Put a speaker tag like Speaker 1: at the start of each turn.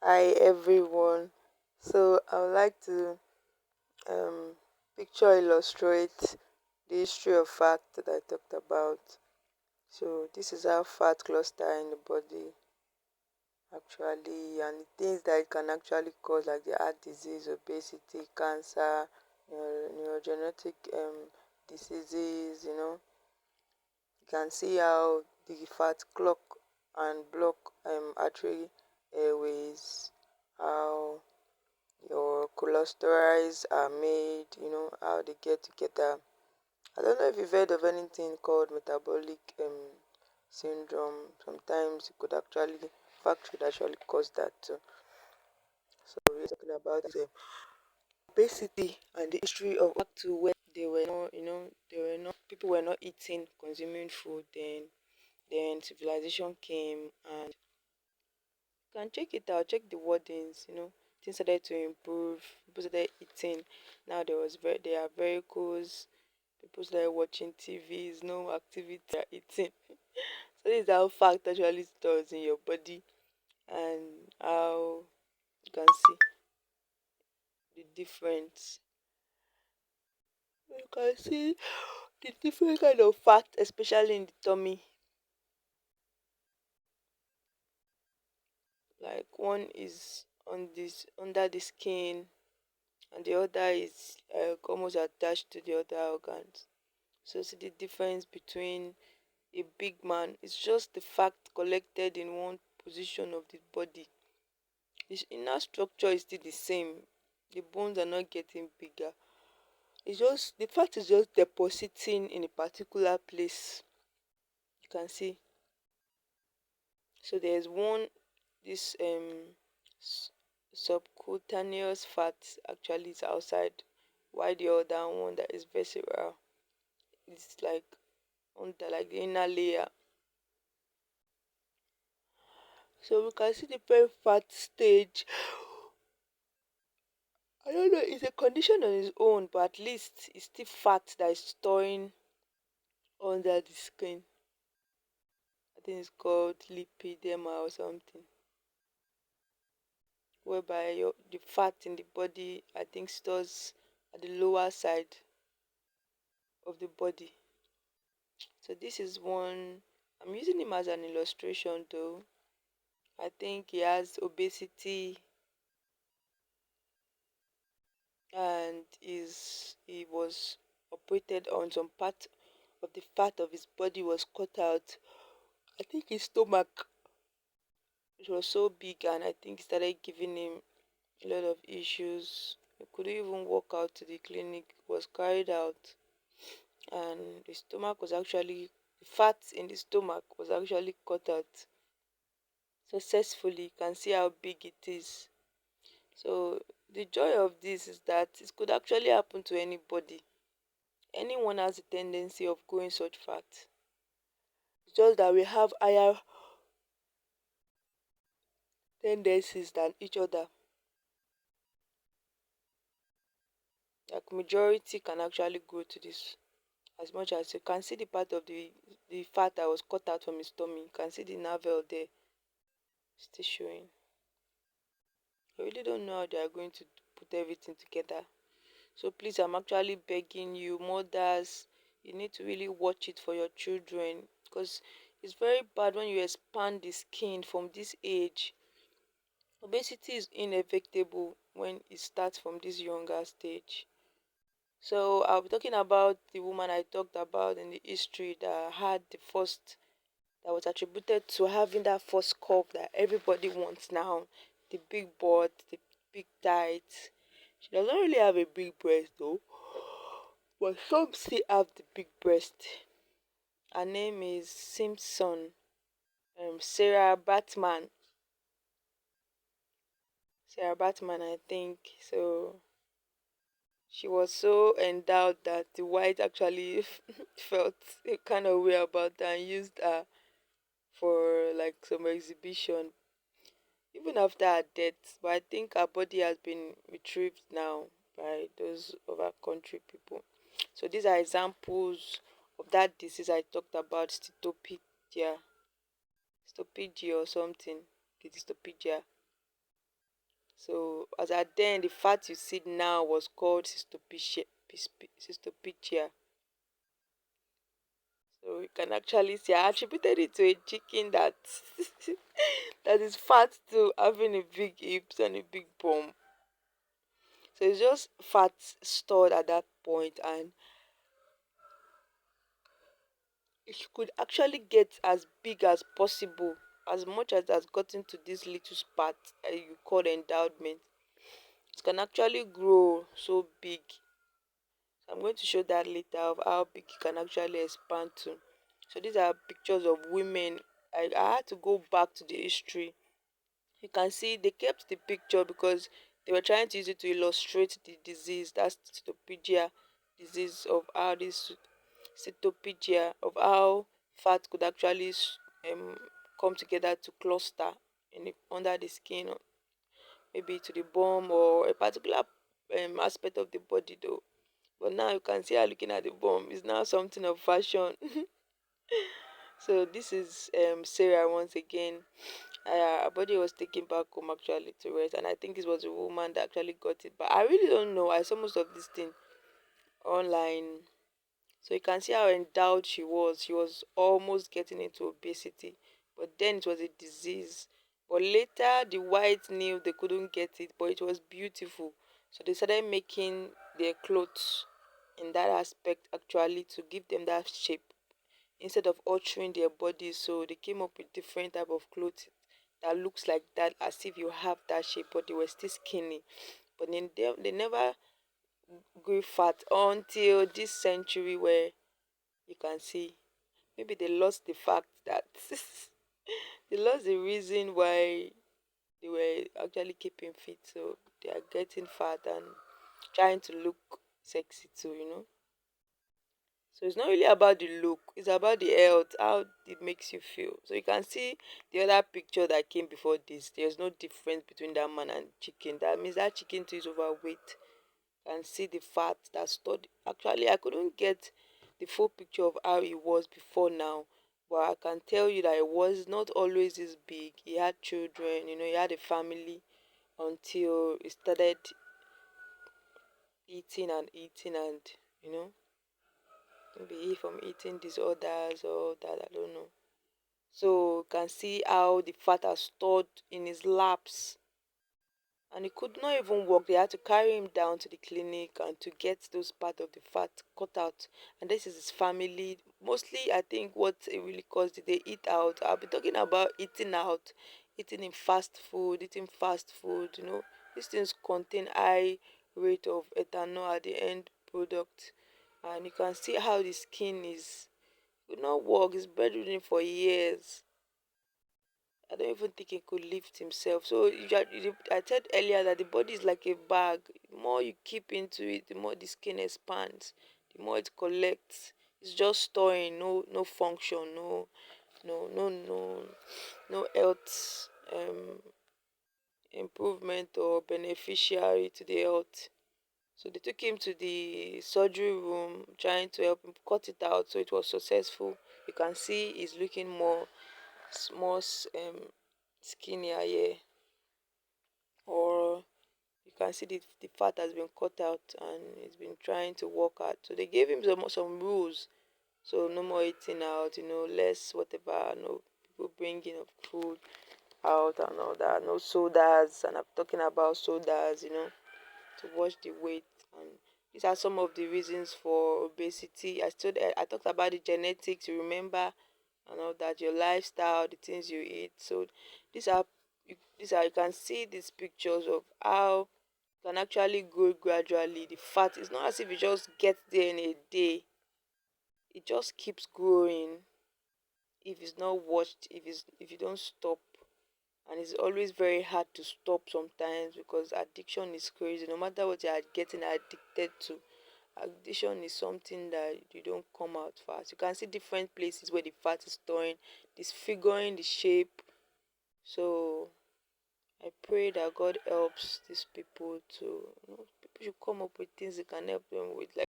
Speaker 1: Hi everyone. So I would like to um, picture illustrate the history of fat that I talked about. So this is how fat cluster in the body actually, and the things that it can actually cause, like the heart disease, obesity, cancer, neurogenetic diseases. You can see how the fat clog and block artery airways, how your cholesterol are made, how they get together. I don't know if you've heard of anything called metabolic syndrome. Sometimes it could actually, fact could actually cause that too. So we're talking about obesity and the history of back to where they were not, they were not, people were not eating, consuming food. Then civilization came, and you can check it out, check the wordings, things started to improve, people started eating. Now there are vehicles, people started watching TVs, no activity, they are eating. So this is how fat actually stores in your body, and how you can see the difference. You can see the different kind of fat, especially in the tummy. Like one is on this under the skin, and the other is almost attached to the other organs. So see the difference between a big man. It's just the fat collected in one position of the body. The inner structure is still the same. The bones are not getting bigger. It's just the fat is just depositing in a particular place. You can see. So there's one this s- subcutaneous fat actually is outside, while the other one that is visceral is like under like the inner layer. So we can see the very fat stage. I don't know, it's a condition on its own, but at least it's still fat that is storing under the skin. I think it's called lipedema or something, whereby the fat in the body, I think, stores at the lower side of the body. So this is one. I'm using him as an illustration though. I think he has obesity, and he was operated on some part of the fat of his body was cut out. I think his stomach, it was so big, and I think it started giving him a lot of issues. He couldn't even walk out to the clinic. Was carried out, and the stomach was actually the fat in the stomach was actually cut out successfully. You can see how big it is. So the joy of this is that it could actually happen to anybody. Anyone has a tendency of growing such fat. It's just that we have higher tendencies than each other. Like majority can actually grow to this, as much as you can see the part of the fat that was cut out from his tummy. You can see the navel there still showing. I really don't know how they are going to put everything together. So please, I'm actually begging you, mothers, you need to really watch it for your children, because it's very bad when you expand the skin from this age. Obesity is inevitable when it starts from this younger stage. So I'll be talking about the woman I talked about in the history that had the first, that was attributed to having that first curve that everybody wants now, the big butt, the big tights. She doesn't really have a big breast though, but some still have the big breast. Her name is Simpson, Sarah Batman. Sarah Batman, I think. So she was so endowed that the white actually felt a kind of way about her and used her for like some exhibition even after her death. But I think her body has been retrieved now by those other country people. So these are examples of that disease I talked about, cystopedia, cystopedia or something, cystopedia. So as at then, the fat you see now was called cystopedia. So you can actually see I attributed it to a chicken that that is fat to having a big hips and a big bum. So it's just fat stored at that point, and it could actually get as big as possible, as much as it has gotten to this little spot you call endowment. It can actually grow so big. So I'm going to show that later of how big it can actually expand to. So these are pictures of women. I had to go back to the history. You can see they kept the picture because they were trying to use it to illustrate the disease, that's cystopedia disease, of how this cytopedia, of how fat could actually um, come together to cluster under the skin, or maybe to the bone or a particular aspect of the body though. But now you can see her looking at the bone. It's now something of fashion. So this is Sarah once again. Her body was taken back home actually to rest, and I think it was a woman that actually got it. But I really don't know. I saw most of this thing online. So you can see how endowed she was. She was almost getting into obesity, but then it was a disease. But later, the whites knew they couldn't get it, but it was beautiful. So they started making their clothes in that aspect actually to give them that shape instead of altering their bodies. So they came up with different type of clothes that looks like that, as if you have that shape, but they were still skinny. But then they never grew fat until this century, where you can see maybe they lost the fact that they lost the reason why they were actually keeping fit. So they are getting fat and trying to look sexy too, you know. So it's not really about the look, it's about the health, how it makes you feel. So you can see the other picture that came before this. There's no difference between that man and chicken. That means that chicken too is overweight. And see the fat that stored. Actually, I couldn't get the full picture of how he was before now, but I can tell you that it was not always this big. He had children, you know, he had a family until he started eating and eating, and you know, maybe from eating disorders or that, I don't know. So you can see how the fat are stored in his laps, and he could not even walk. They had to carry him down to the clinic and to get those part of the fat cut out. And this is his family. Mostly, I think what it really caused it, they eat out. I'll be talking about eating out, eating in fast food, eating fast food. You know, these things contain high rate of ethanol at the end product, and you can see how the skin is. Could not walk. He's bedridden for years. I don't even think he could lift himself. So I said earlier that the body is like a bag. The more you keep into it, the more the skin expands, the more it collects. It's just storing, no function, no health improvement or beneficiary to the health. So they took him to the surgery room, trying to help him cut it out. So it was successful. You can see he's looking more skinnier here, or you can see the fat has been cut out and he's been trying to work out. So they gave him some rules. So no more eating out, you know, less whatever, no people bringing of food out and all that, no sodas. And I'm talking about sodas, you know, to watch the weight. And these are some of the reasons for obesity. I talked about the genetics, you remember, and all that, your lifestyle, the things you eat. So these are you can see these pictures of how you can actually grow gradually. The fat is not as if it just gets there in a day. It just keeps growing if it's not watched, if you don't stop. And it's always very hard to stop sometimes because addiction is crazy. No matter what you are getting addicted to, addiction is something that you don't come out fast. You can see different places where the fat is storing, disfiguring the shape. So I pray that God helps these people to, you know, people should come up with things they can help them with, like